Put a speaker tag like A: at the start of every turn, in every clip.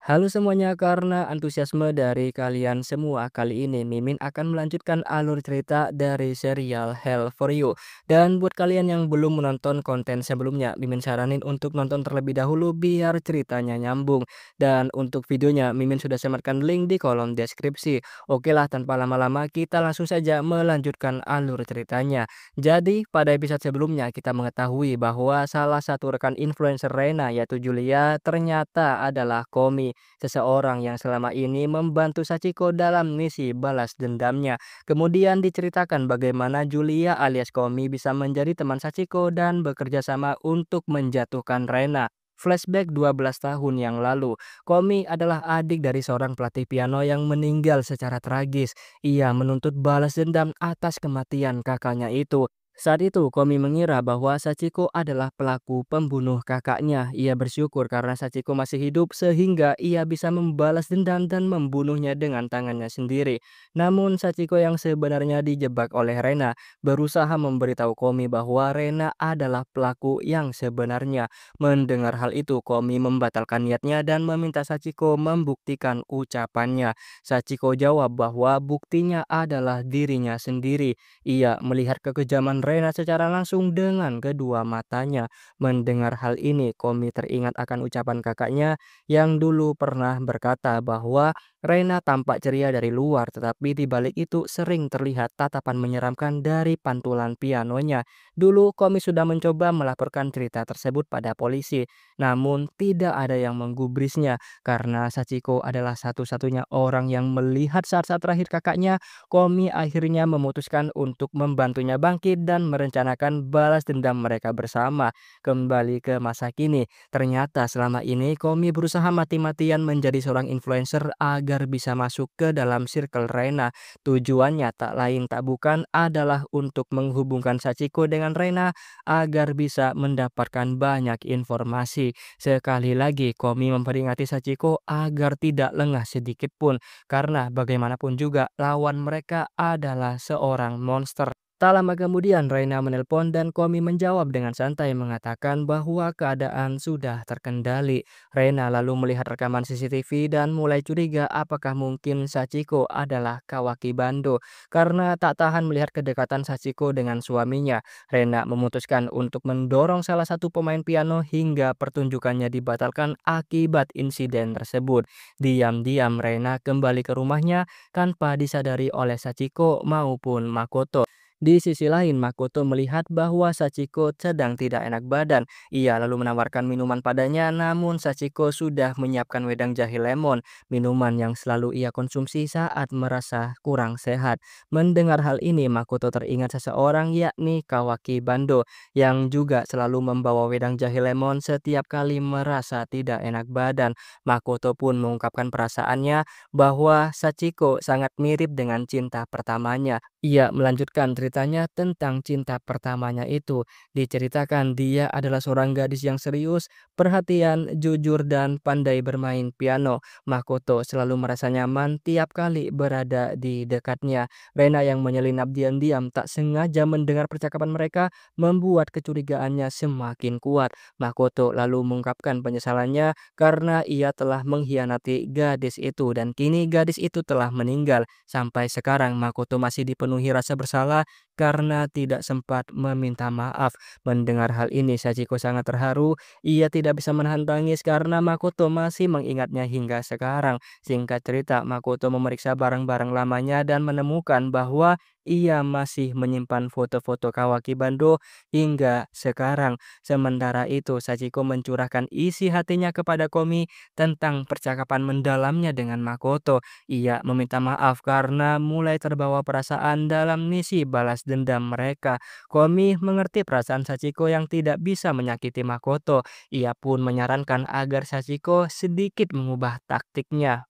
A: Halo semuanya, karena antusiasme dari kalian semua, kali ini Mimin akan melanjutkan alur cerita dari serial Hell for You. Dan buat kalian yang belum menonton konten sebelumnya, Mimin saranin untuk nonton terlebih dahulu biar ceritanya nyambung. Dan untuk videonya, Mimin sudah sematkan link di kolom deskripsi. Oke lah, tanpa lama-lama kita langsung saja melanjutkan alur ceritanya. Jadi, pada episode sebelumnya kita mengetahui bahwa salah satu rekan influencer Rena yaitu Julia ternyata adalah Komi, seseorang yang selama ini membantu Sachiko dalam misi balas dendamnya. Kemudian diceritakan bagaimana Julia alias Komi bisa menjadi teman Sachiko dan bekerja sama untuk menjatuhkan Rena. Flashback 12 tahun yang lalu, Komi adalah adik dari seorang pelatih piano yang meninggal secara tragis. Ia menuntut balas dendam atas kematian kakaknya itu. Saat itu, Komi mengira bahwa Sachiko adalah pelaku pembunuh kakaknya. Ia bersyukur karena Sachiko masih hidup sehingga ia bisa membalas dendam dan membunuhnya dengan tangannya sendiri. Namun, Sachiko yang sebenarnya dijebak oleh Rena berusaha memberitahu Komi bahwa Rena adalah pelaku yang sebenarnya. Mendengar hal itu, Komi membatalkan niatnya dan meminta Sachiko membuktikan ucapannya. Sachiko jawab bahwa buktinya adalah dirinya sendiri. Ia melihat kekejaman Rena secara langsung dengan kedua matanya. Mendengar hal ini, Komi teringat akan ucapan kakaknya yang dulu pernah berkata bahwa Rena tampak ceria dari luar, tetapi di balik itu sering terlihat tatapan menyeramkan dari pantulan pianonya. Dulu Komi sudah mencoba melaporkan cerita tersebut pada polisi, namun tidak ada yang menggubrisnya karena Sachiko adalah satu-satunya orang yang melihat saat-saat terakhir kakaknya. Komi akhirnya memutuskan untuk membantunya bangkit dan merencanakan balas dendam mereka bersama. Kembali ke masa kini, ternyata selama ini Komi berusaha mati-matian menjadi seorang influencer agar bisa masuk ke dalam circle Rena. Tujuannya tak lain tak bukan adalah untuk menghubungkan Sachiko dengan Rena agar bisa mendapatkan banyak informasi. Sekali lagi, Komi memperingati Sachiko agar tidak lengah sedikit pun karena bagaimanapun juga lawan mereka adalah seorang monster. Tak lama kemudian Reina menelpon dan Komi menjawab dengan santai mengatakan bahwa keadaan sudah terkendali. Reina lalu melihat rekaman CCTV dan mulai curiga apakah mungkin Sachiko adalah Kawaki Bando. Karena tak tahan melihat kedekatan Sachiko dengan suaminya, Reina memutuskan untuk mendorong salah satu pemain piano hingga pertunjukannya dibatalkan akibat insiden tersebut. Diam-diam Reina kembali ke rumahnya tanpa disadari oleh Sachiko maupun Makoto. Di sisi lain, Makoto melihat bahwa Sachiko sedang tidak enak badan. Ia lalu menawarkan minuman padanya, namun Sachiko sudah menyiapkan wedang jahe lemon, minuman yang selalu ia konsumsi saat merasa kurang sehat. Mendengar hal ini, Makoto teringat seseorang yakni Kawaki Bando, yang juga selalu membawa wedang jahe lemon setiap kali merasa tidak enak badan. Makoto pun mengungkapkan perasaannya bahwa Sachiko sangat mirip dengan cinta pertamanya. Ia melanjutkan ceritanya tentang cinta pertamanya itu. Diceritakan dia adalah seorang gadis yang serius, perhatian, jujur, dan pandai bermain piano. Makoto selalu merasa nyaman tiap kali berada di dekatnya. Rena yang menyelinap diam-diam tak sengaja mendengar percakapan mereka membuat kecurigaannya semakin kuat. Makoto lalu mengungkapkan penyesalannya karena ia telah mengkhianati gadis itu dan kini gadis itu telah meninggal. Sampai sekarang Makoto masih dipenuhi rasa bersalah karena tidak sempat meminta maaf. Mendengar hal ini Sachiko sangat terharu. Ia tidak bisa menahan tangis karena Makoto masih mengingatnya hingga sekarang. Singkat cerita, Makoto memeriksa barang-barang lamanya dan menemukan bahwa ia masih menyimpan foto-foto Kawaki Bando hingga sekarang. Sementara itu, Sachiko mencurahkan isi hatinya kepada Komi tentang percakapan mendalamnya dengan Makoto. Ia meminta maaf karena mulai terbawa perasaan dalam misi balas dendam mereka. Komi mengerti perasaan Sachiko yang tidak bisa menyakiti Makoto. Ia pun menyarankan agar Sachiko sedikit mengubah taktiknya.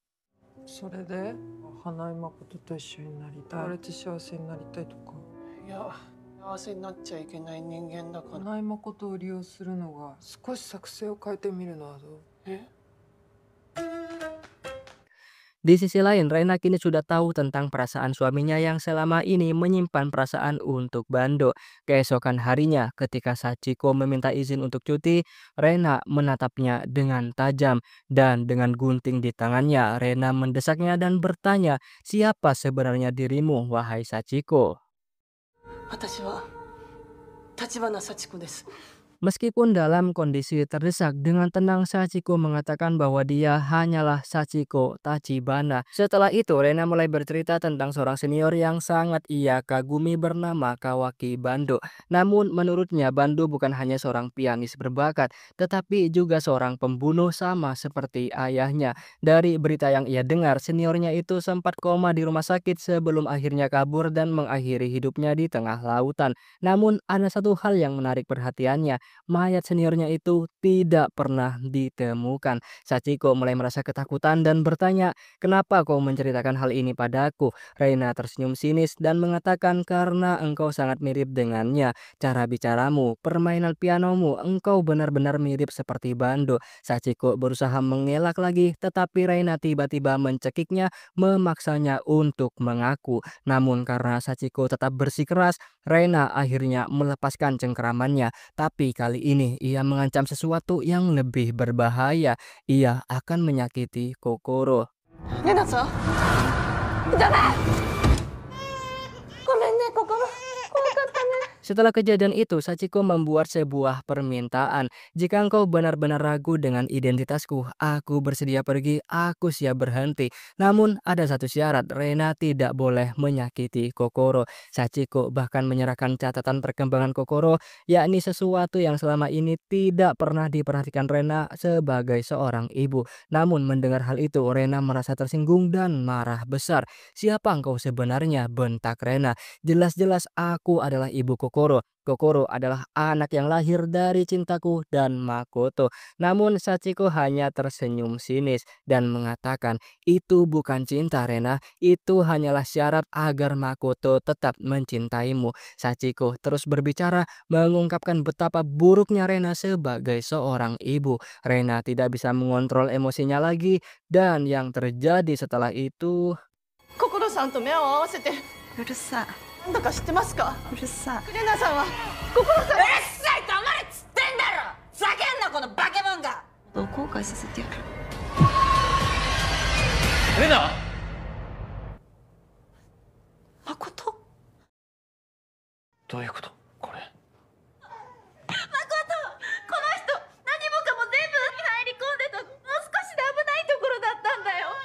B: それで花井誠と一緒になりたい生まれて幸せになりたいとか
C: いや、幸せになっちゃいけない人間だから。
B: 花井誠を利用するのが少し作戦を変えてみるのはどう？
C: え
A: Di sisi lain, Rena kini sudah tahu tentang perasaan suaminya yang selama ini menyimpan perasaan untuk Bando. Keesokan harinya, ketika Sachiko meminta izin untuk cuti, Rena menatapnya dengan tajam. Dan dengan gunting di tangannya, Rena mendesaknya dan bertanya, "Siapa sebenarnya dirimu, wahai Sachiko?"
C: 私は立花幸子です。
A: Meskipun dalam kondisi terdesak, dengan tenang Sachiko mengatakan bahwa dia hanyalah Sachiko Tachibana. Setelah itu, Rena mulai bercerita tentang seorang senior yang sangat ia kagumi bernama Kawaki Bando. Namun menurutnya Bando bukan hanya seorang pianis berbakat, tetapi juga seorang pembunuh sama seperti ayahnya. Dari berita yang ia dengar, seniornya itu sempat koma di rumah sakit sebelum akhirnya kabur dan mengakhiri hidupnya di tengah lautan. Namun ada satu hal yang menarik perhatiannya. Mayat seniornya itu tidak pernah ditemukan. Sachiko mulai merasa ketakutan dan bertanya, "Kenapa kau menceritakan hal ini padaku?" Reina tersenyum sinis dan mengatakan, "Karena engkau sangat mirip dengannya. Cara bicaramu, permainan pianomu, engkau benar-benar mirip seperti Bando." Sachiko berusaha mengelak lagi, tetapi Reina tiba-tiba mencekiknya, memaksanya untuk mengaku. Namun karena Sachiko tetap bersikeras, Reina akhirnya melepaskan cengkeramannya. Tapi kali ini ia mengancam sesuatu yang lebih berbahaya. Ia akan menyakiti Kokoro.
C: レナさん、ダメ。ごめんね、心。怖かったね。
A: Setelah kejadian itu, Sachiko membuat sebuah permintaan. "Jika engkau benar-benar ragu dengan identitasku, aku bersedia pergi, aku siap berhenti. Namun ada satu syarat, Rena tidak boleh menyakiti Kokoro." Sachiko bahkan menyerahkan catatan perkembangan Kokoro, yakni sesuatu yang selama ini tidak pernah diperhatikan Rena sebagai seorang ibu. Namun mendengar hal itu, Rena merasa tersinggung dan marah besar. "Siapa engkau sebenarnya?" bentak Rena. "Jelas-jelas aku adalah ibu Kokoro. Kokoro adalah anak yang lahir dari cintaku dan Makoto." Namun Sachiko hanya tersenyum sinis dan mengatakan, "Itu bukan cinta, Rena. Itu hanyalah syarat agar Makoto tetap mencintaimu." Sachiko terus berbicara, mengungkapkan betapa buruknya Rena sebagai seorang ibu. Rena tidak bisa mengontrol emosinya lagi, dan yang terjadi setelah itu.
C: 心さんと目を合わせて、
D: うるさい。
C: なんだか知ってますか。
D: うるさい。
C: レナさんは心さん。
E: うるさい黙れっつってんだろ。叫んなこのバケモンが。
D: 後悔させてやる。
F: レナ。
C: 誠。
F: どういうことこれ。
D: この人何もかも全部入り込んでた。もう少しで危ないところだったんだよ。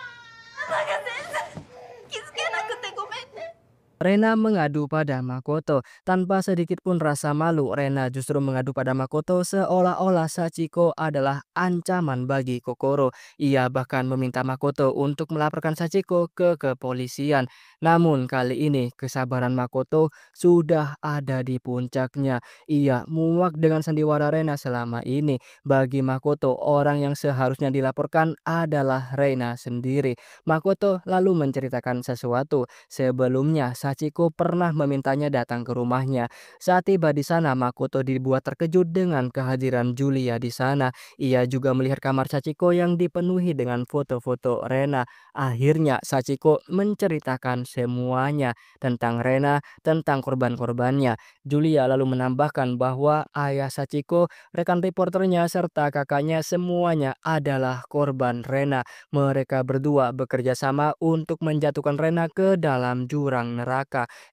D: ママが全然気づけなくてごめんね。
A: Rena mengadu pada Makoto. Tanpa sedikit pun rasa malu, Rena justru mengadu pada Makoto seolah-olah Sachiko adalah ancaman bagi Kokoro. Ia bahkan meminta Makoto untuk melaporkan Sachiko ke kepolisian. Namun kali ini kesabaran Makoto sudah ada di puncaknya. Ia muak dengan sandiwara Rena selama ini. Bagi Makoto, orang yang seharusnya dilaporkan adalah Rena sendiri. Makoto lalu menceritakan sesuatu. Sebelumnya, Sachiko pernah memintanya datang ke rumahnya. Saat tiba di sana, Makoto dibuat terkejut dengan kehadiran Julia di sana. Ia juga melihat kamar Sachiko yang dipenuhi dengan foto-foto Rena. Akhirnya, Sachiko menceritakan semuanya tentang Rena, tentang korban-korbannya. Julia lalu menambahkan bahwa ayah Sachiko, rekan reporternya, serta kakaknya semuanya adalah korban Rena. Mereka berdua bekerja sama untuk menjatuhkan Rena ke dalam jurang neraka.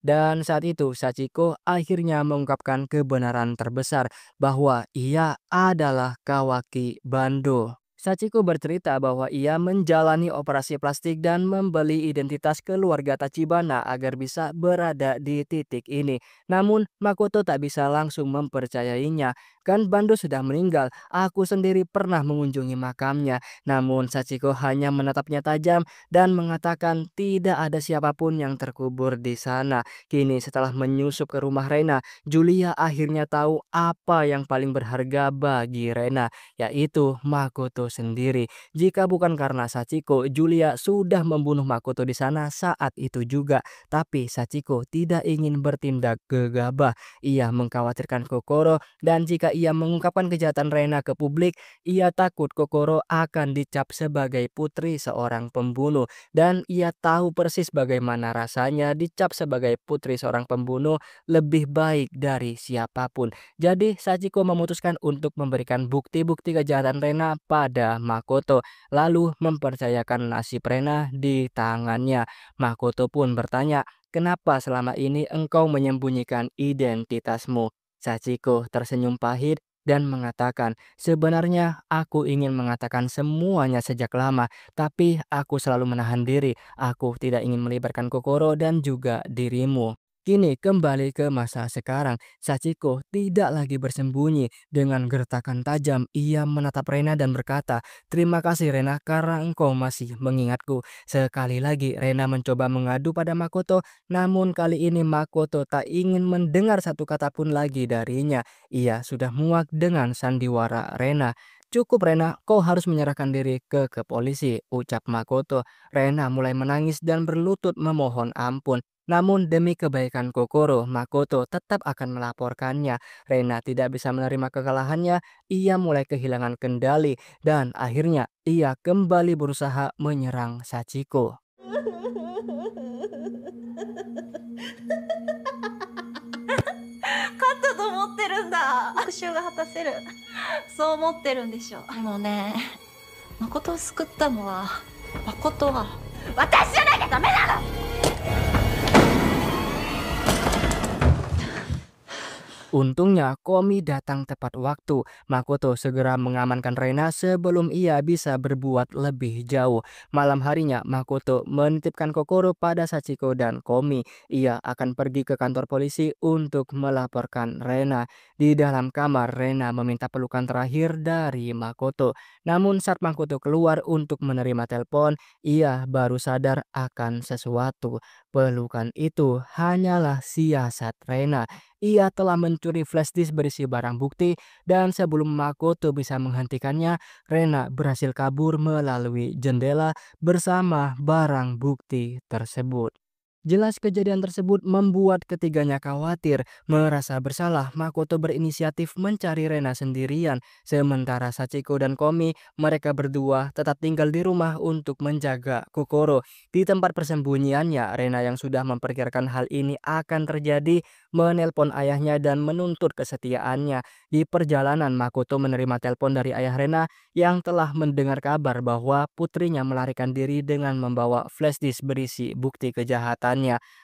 A: Dan saat itu Sachiko akhirnya mengungkapkan kebenaran terbesar bahwa ia adalah Kawaki Bando. Sachiko bercerita bahwa ia menjalani operasi plastik dan membeli identitas keluarga Tachibana agar bisa berada di titik ini. Namun Makoto tak bisa langsung mempercayainya. "Kan Bando sudah meninggal, aku sendiri pernah mengunjungi makamnya." Namun Sachiko hanya menatapnya tajam dan mengatakan tidak ada siapapun yang terkubur di sana. Kini setelah menyusup ke rumah Rena, Julia akhirnya tahu apa yang paling berharga bagi Rena, yaitu Makoto sendiri. Jika bukan karena Sachiko, Julia sudah membunuh Makoto di sana saat itu juga. Tapi Sachiko tidak ingin bertindak gegabah. Ia mengkhawatirkan Kokoro dan jika ia mengungkapkan kejahatan Rena ke publik, ia takut Kokoro akan dicap sebagai putri seorang pembunuh. Dan ia tahu persis bagaimana rasanya dicap sebagai putri seorang pembunuh lebih baik dari siapapun. Jadi Sachiko memutuskan untuk memberikan bukti-bukti kejahatan Rena pada Makoto, lalu mempercayakan nasib Rena di tangannya. Makoto pun bertanya, "Kenapa selama ini engkau menyembunyikan identitasmu?" Sachiko tersenyum pahit dan mengatakan, "Sebenarnya aku ingin mengatakan semuanya sejak lama, tapi aku selalu menahan diri. Aku tidak ingin melibatkan Kokoro dan juga dirimu." Kini kembali ke masa sekarang, Sachiko tidak lagi bersembunyi. Dengan gertakan tajam, ia menatap Rena dan berkata, "Terima kasih Rena karena engkau masih mengingatku." Sekali lagi Rena mencoba mengadu pada Makoto, namun kali ini Makoto tak ingin mendengar satu kata pun lagi darinya. Ia sudah muak dengan sandiwara Rena. "Cukup Rena, kau harus menyerahkan diri ke polisi," ucap Makoto. Rena mulai menangis dan berlutut memohon ampun. Namun demi kebaikan Kokoro, Makoto tetap akan melaporkannya. Rena tidak bisa menerima kekalahannya, ia mulai kehilangan kendali dan akhirnya ia kembali berusaha menyerang Sachiko.
D: 勝ったと思ってるんだ。復讐が果たせる。そう思ってるんでしょ。でもね、誠を救ったのは、誠は私じゃなきゃダメなの。
A: Untungnya Komi datang tepat waktu. Makoto segera mengamankan Rena sebelum ia bisa berbuat lebih jauh. Malam harinya Makoto menitipkan Kokoro pada Sachiko dan Komi. Ia akan pergi ke kantor polisi untuk melaporkan Rena. Di dalam kamar Rena meminta pelukan terakhir dari Makoto. Namun saat Makoto keluar untuk menerima telepon, ia baru sadar akan sesuatu. Pelukan itu hanyalah siasat Rena. Ia telah mencuri flash disk berisi barang bukti dan sebelum Makoto bisa menghentikannya, Rena berhasil kabur melalui jendela bersama barang bukti tersebut. Jelas kejadian tersebut membuat ketiganya khawatir, merasa bersalah. Makoto berinisiatif mencari Rena sendirian, sementara Sachiko dan Komi mereka berdua tetap tinggal di rumah untuk menjaga Kokoro. Di tempat persembunyiannya, Rena yang sudah memperkirakan hal ini akan terjadi menelpon ayahnya dan menuntut kesetiaannya. Di perjalanan, Makoto menerima telepon dari ayah Rena yang telah mendengar kabar bahwa putrinya melarikan diri dengan membawa flash disk berisi bukti kejahatan.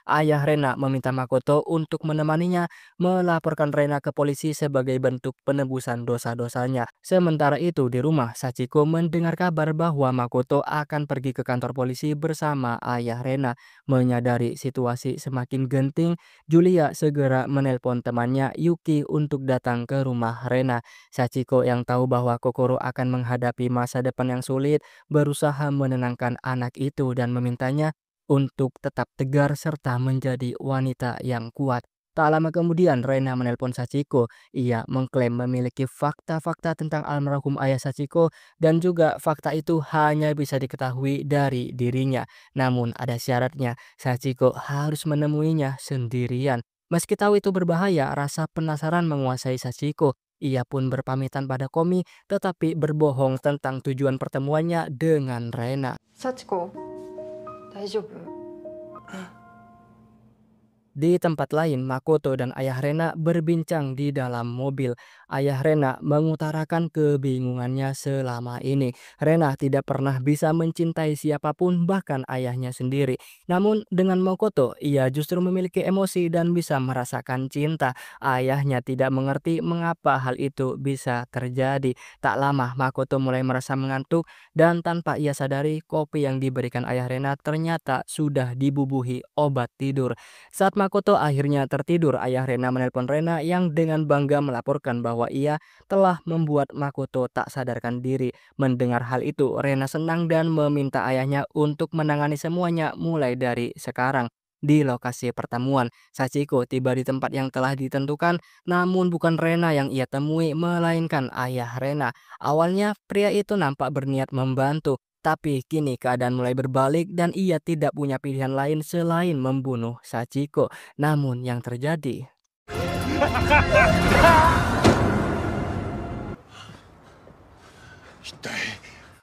A: Ayah Rena meminta Makoto untuk menemaninya melaporkan Rena ke polisi sebagai bentuk penebusan dosa-dosanya. Sementara itu di rumah, Sachiko mendengar kabar bahwa Makoto akan pergi ke kantor polisi bersama ayah Rena. Menyadari situasi semakin genting, Julia segera menelpon temannya Yuki untuk datang ke rumah Rena. Sachiko yang tahu bahwa Kokoro akan menghadapi masa depan yang sulit, berusaha menenangkan anak itu dan memintanya untuk tetap tegar serta menjadi wanita yang kuat. Tak lama kemudian Rena menelpon Sachiko. Ia mengklaim memiliki fakta-fakta tentang almarhum ayah Sachiko dan juga fakta itu hanya bisa diketahui dari dirinya. Namun ada syaratnya, Sachiko harus menemuinya sendirian. Meski tahu itu berbahaya, rasa penasaran menguasai Sachiko. Ia pun berpamitan pada Komi tetapi berbohong tentang tujuan pertemuannya dengan Rena.
B: 幸子大丈夫？
A: Di tempat lain, Makoto dan ayah Rena berbincang di dalam mobil. Ayah Rena mengutarakan kebingungannya selama ini. Rena tidak pernah bisa mencintai siapapun, bahkan ayahnya sendiri. Namun dengan Makoto, ia justru memiliki emosi dan bisa merasakan cinta. Ayahnya tidak mengerti mengapa hal itu bisa terjadi. Tak lama, Makoto mulai merasa mengantuk dan tanpa ia sadari, kopi yang diberikan ayah Rena ternyata sudah dibubuhi obat tidur. Saat Makoto akhirnya tertidur, ayah Rena menelpon Rena yang dengan bangga melaporkan bahwa ia telah membuat Makoto tak sadarkan diri. Mendengar hal itu, Rena senang dan meminta ayahnya untuk menangani semuanya mulai dari sekarang. di lokasi pertemuan. Sachiko tiba di tempat yang telah ditentukan, namun bukan Rena yang ia temui, melainkan ayah Rena. Awalnya pria itu nampak berniat membantu, tapi kini keadaan mulai berbalik dan ia tidak punya pilihan lain selain membunuh Sachiko. Namun yang terjadi,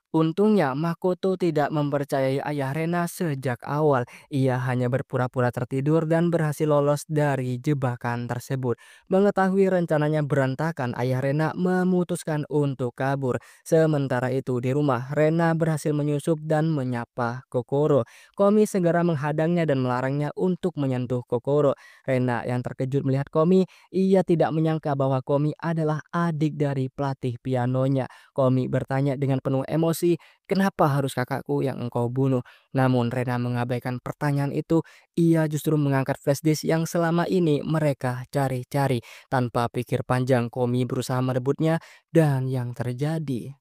A: untungnya Makoto tidak mempercayai ayah Rena sejak awal. Ia hanya berpura-pura tertidur dan berhasil lolos dari jebakan tersebut. Mengetahui rencananya berantakan, ayah Rena memutuskan untuk kabur. Sementara itu di rumah, Rena berhasil menyusup dan menyapa Kokoro. Komi segera menghadangnya dan melarangnya untuk menyentuh Kokoro. Rena yang terkejut melihat Komi, ia tidak menyangka bahwa Komi adalah adik dari pelatih pianonya. Komi bertanya dengan penuh emosi, "Kenapa harus kakakku yang engkau bunuh?" Namun Rena mengabaikan pertanyaan itu. Ia justru mengangkat flashdisk yang selama ini mereka cari-cari. Tanpa pikir panjang, Komi berusaha merebutnya dan yang terjadi,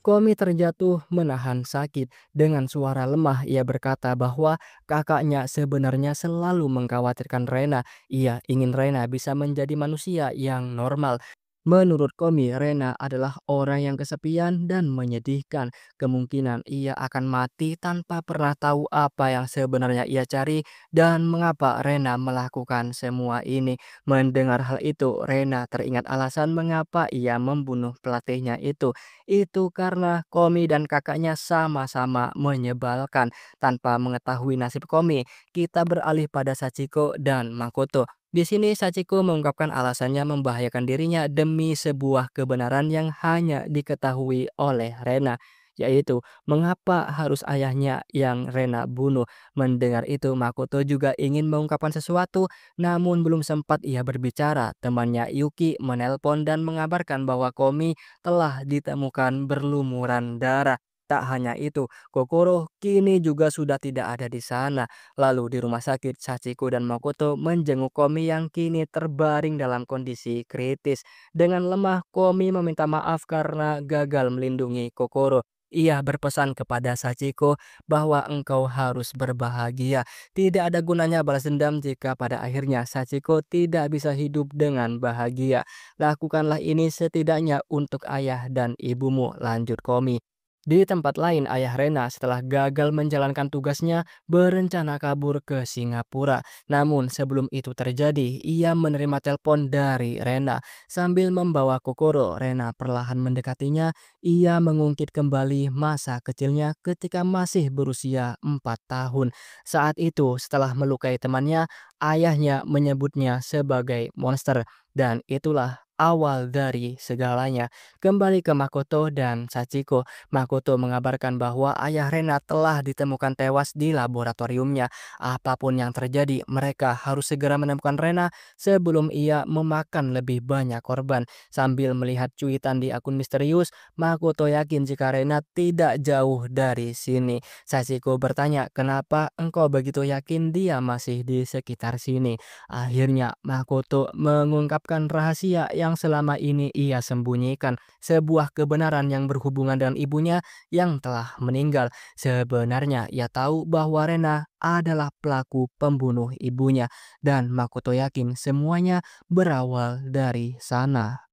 A: Komi terjatuh menahan sakit. Dengan suara lemah ia berkata bahwa kakaknya sebenarnya selalu mengkhawatirkan Rena. Ia ingin Rena bisa menjadi manusia yang normal. Menurut Komi, Rena adalah orang yang kesepian dan menyedihkan. Kemungkinan ia akan mati tanpa pernah tahu apa yang sebenarnya ia cari dan mengapa Rena melakukan semua ini. Mendengar hal itu, Rena teringat alasan mengapa ia membunuh pelatihnya itu. Itu karena Komi dan kakaknya sama-sama menyebalkan. Tanpa mengetahui nasib Komi, kita beralih pada Sachiko dan Makoto. Di sini Sachiko mengungkapkan alasannya membahayakan dirinya demi sebuah kebenaran yang hanya diketahui oleh Rena, yaitu mengapa harus ayahnya yang Rena bunuh. Mendengar itu, Makoto juga ingin mengungkapkan sesuatu, namun belum sempat ia berbicara. Temannya Yuki menelpon dan mengabarkan bahwa Komi telah ditemukan berlumuran darah. Tak hanya itu, Kokoro kini juga sudah tidak ada di sana. Lalu di rumah sakit, Sachiko dan Makoto menjenguk Komi yang kini terbaring dalam kondisi kritis. Dengan lemah, Komi meminta maaf karena gagal melindungi Kokoro. Ia berpesan kepada Sachiko bahwa engkau harus berbahagia. Tidak ada gunanya balas dendam jika pada akhirnya Sachiko tidak bisa hidup dengan bahagia. Lakukanlah ini setidaknya untuk ayah dan ibumu, lanjut Komi. Di tempat lain, ayah Rena setelah gagal menjalankan tugasnya berencana kabur ke Singapura. Namun sebelum itu terjadi, ia menerima telepon dari Rena. Sambil membawa Kokoro, Rena perlahan mendekatinya. Ia mengungkit kembali masa kecilnya ketika masih berusia 4 tahun. Saat itu, setelah melukai temannya, ayahnya menyebutnya sebagai monster. Dan itulah awal dari segalanya. Kembali ke Makoto dan Sachiko. Makoto mengabarkan bahwa ayah Rena telah ditemukan tewas di laboratoriumnya. Apapun yang terjadi, mereka harus segera menemukan Rena sebelum ia memakan lebih banyak korban. Sambil melihat cuitan di akun misterius, Makoto yakin jika Rena tidak jauh dari sini. Sachiko bertanya, "Kenapa engkau begitu yakin dia masih di sekitar sini?" Akhirnya Makoto mengungkapkan rahasia yang selama ini ia sembunyikan. Sebuah kebenaran yang berhubungan dengan ibunya yang telah meninggal. Sebenarnya ia tahu bahwa Rena adalah pelaku pembunuh ibunya, dan Makoto yakin semuanya berawal dari sana.